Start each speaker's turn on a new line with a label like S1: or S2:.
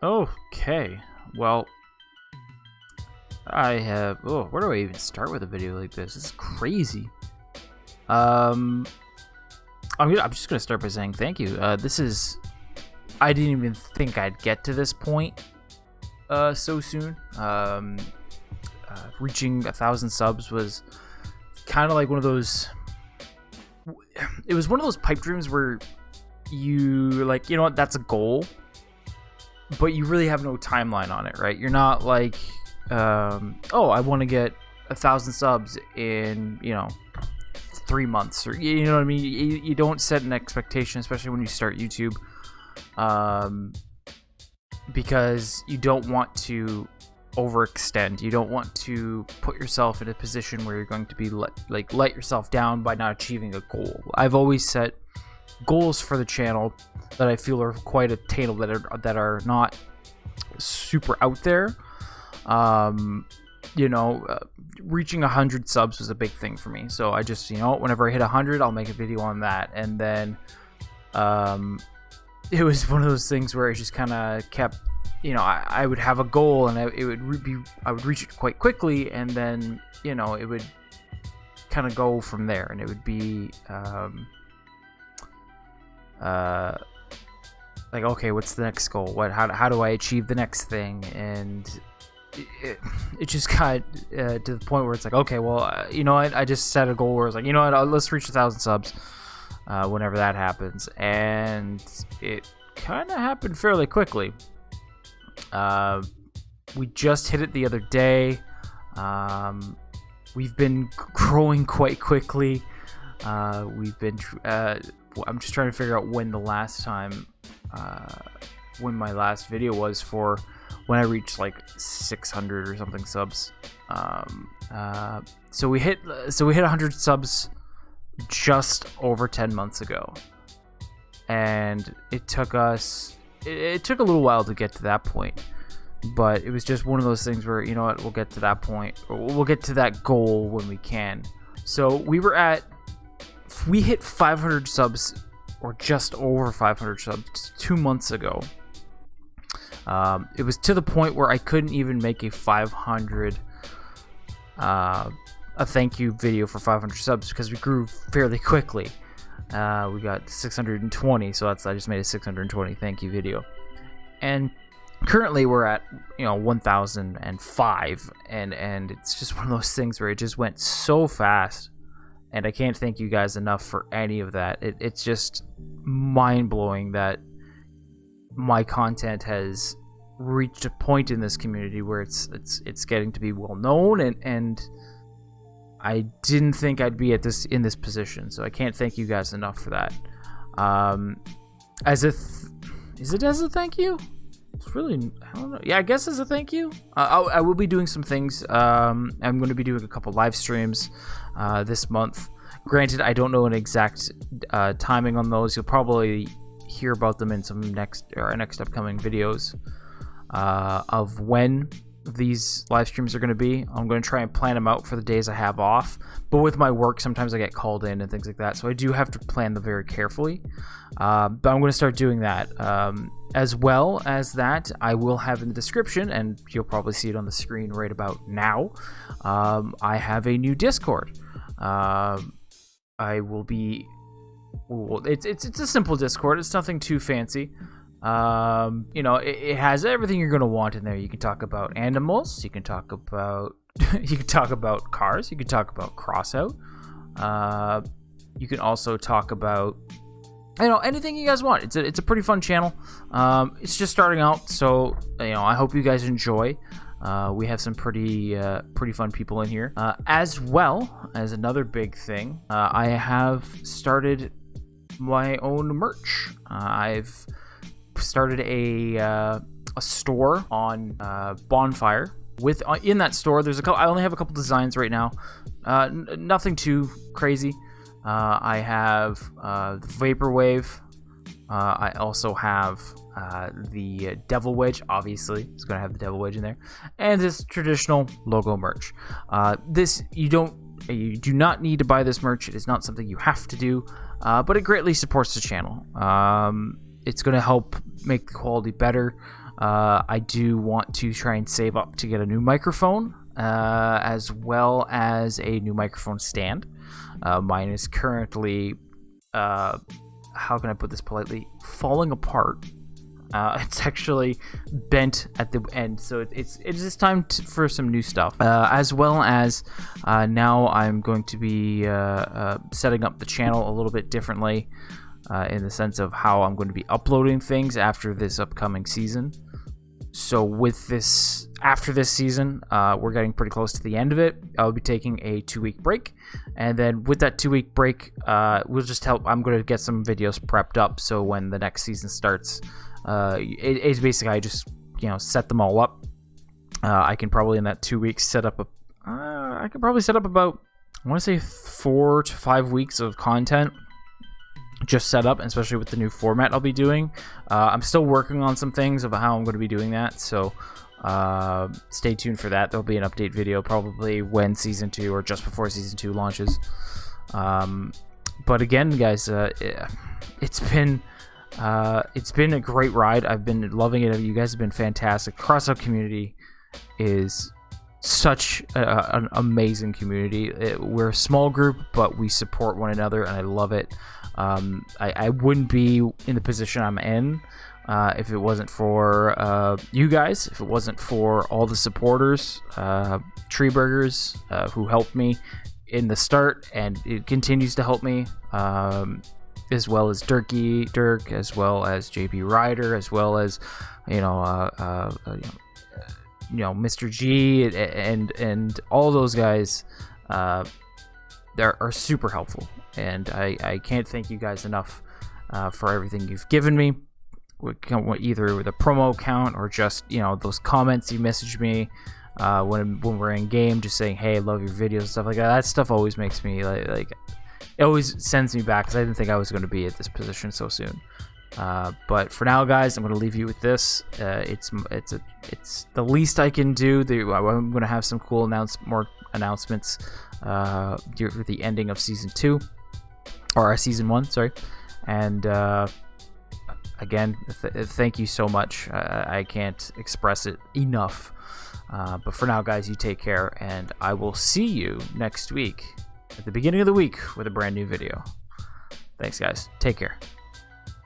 S1: Okay, well, I have. Oh, where do I even start with a video like this? This is crazy. I'm just gonna start by saying thank you. This is. I didn't even think I'd get to this point so soon. Reaching 1,000 subs was kind of like one of those. It was one of those pipe dreams where you like, you know what, that's a goal, but you really have no timeline on it, right? You're not like, oh, I want to get 1,000 subs in, 3 months, or you know what I mean. You don't set an expectation, especially when you start YouTube, because you don't want to overextend. You don't want to put yourself in a position where you're going to be let yourself down by not achieving a goal. I've always set goals for the channel that I feel are quite attainable, that are not super out there. Reaching 100 subs was a big thing for me, so I just, whenever I hit 100, I'll make a video on that. And then it was one of those things where I just kind of kept, I would have a goal, and I would reach it quite quickly, and then it would kind of go from there, and it would be like, okay, what's the next goal? How do I achieve the next thing? And it just got to the point where it's like, okay, well, I just set a goal where it's like, let's reach 1,000 subs whenever that happens, and it kind of happened fairly quickly. We just hit it the other day. We've been growing quite quickly. I'm just trying to figure out when the last time, when my last video was for when I reached like 600 or something subs. So we hit 100 subs just over 10 months ago, and it took a little while to get to that point. But it was just one of those things where, we'll get to that point, or we'll get to that goal when we can. So we hit 500 subs, or just over 500 subs 2 months ago. It was to the point where I couldn't even make a thank you video for 500 subs because we grew fairly quickly. We got 620, so I just made a 620 thank you video. And currently we're at 1,005, and it's just one of those things where it just went so fast. And I can't thank you guys enough for any of that. It's just mind-blowing that my content has reached a point in this community where it's getting to be well known, and I didn't think I'd be in this position. So I can't thank you guys enough for that. Is it as a thank you? It's really, I don't know. Yeah, I guess as a thank you. I will be doing some things. I'm going to be doing a couple live streams this month. Granted, I don't know an exact timing on those. You'll probably hear about them in some next upcoming videos of when these live streams are going to be. I'm going to try and plan them out for the days I have off. But with my work, sometimes I get called in and things like that, so I do have to plan them very carefully. But I'm going to start doing that. As well as that, I will have in the description, and you'll probably see it on the screen right about now, I have a new Discord. It's a simple Discord. It's nothing too fancy. It has everything you're going to want in there. You can talk about animals, you can talk about cars, you can talk about Crossout. You can also talk about anything you guys want. It's a pretty fun channel. It's just starting out, so I hope you guys enjoy. We have some pretty fun people in here. As well as another big thing, I have started my own merch. I've started a store on Bonfire. In that store, there's I only have a couple designs right now. Nothing too crazy. I have Vaporwave. I also have the Devil Wedge. Obviously, it's going to have the Devil Wedge in there, and this traditional logo merch. You do not need to buy this merch. It is not something you have to do, but it greatly supports the channel. It's going to help make the quality better. I do want to try and save up to get a new microphone, as well as a new microphone stand. Mine is currently, how can I put this politely, falling apart. It's actually bent at the end, so it's just time for some new stuff. As well as now I'm going to be setting up the channel a little bit differently, in the sense of how I'm going to be uploading things after this upcoming season. So with this, after this season, we're getting pretty close to the end of it. I'll be taking a 2-week break, and then with that 2-week break, we'll just help. I'm going to get some videos prepped up, so when the next season starts, it's basically I just set them all up. I can probably in that 2 weeks set up I can probably set up about, I want to say 4 to 5 weeks of content just set up, especially with the new format I'll be doing. I'm still working on some things of how I'm going to be doing that, so stay tuned for that. There'll be an update video probably when season 2 or just before season 2 launches. But again, guys, it's been a great ride. I've been loving it. You guys have been fantastic. Crossout community is such an amazing community. We're a small group, but we support one another, and I love it. I wouldn't be in the position I'm in if it wasn't for you guys, if it wasn't for all the supporters, Tree Burgers, who helped me in the start, and it continues to help me, as well as Dirk, as well as JB Ryder, as well as Mr. G, and all those guys. They are super helpful, and I can't thank you guys enough for everything you've given me, either with a promo account or just those comments you message me when we're in game, just saying, hey, love your videos and stuff like that. That stuff always makes me like it always sends me back, because I didn't think I was going to be at this position so soon. But for now, guys, I'm going to leave you with this. It's the least I can do. I'm going to have some cool more announcements for the ending of season 2, or season 1, sorry. And again, thank you so much. I can't express it enough. But for now, guys, you take care, and I will see you next week at the beginning of the week with a brand new video. Thanks, guys. Take care.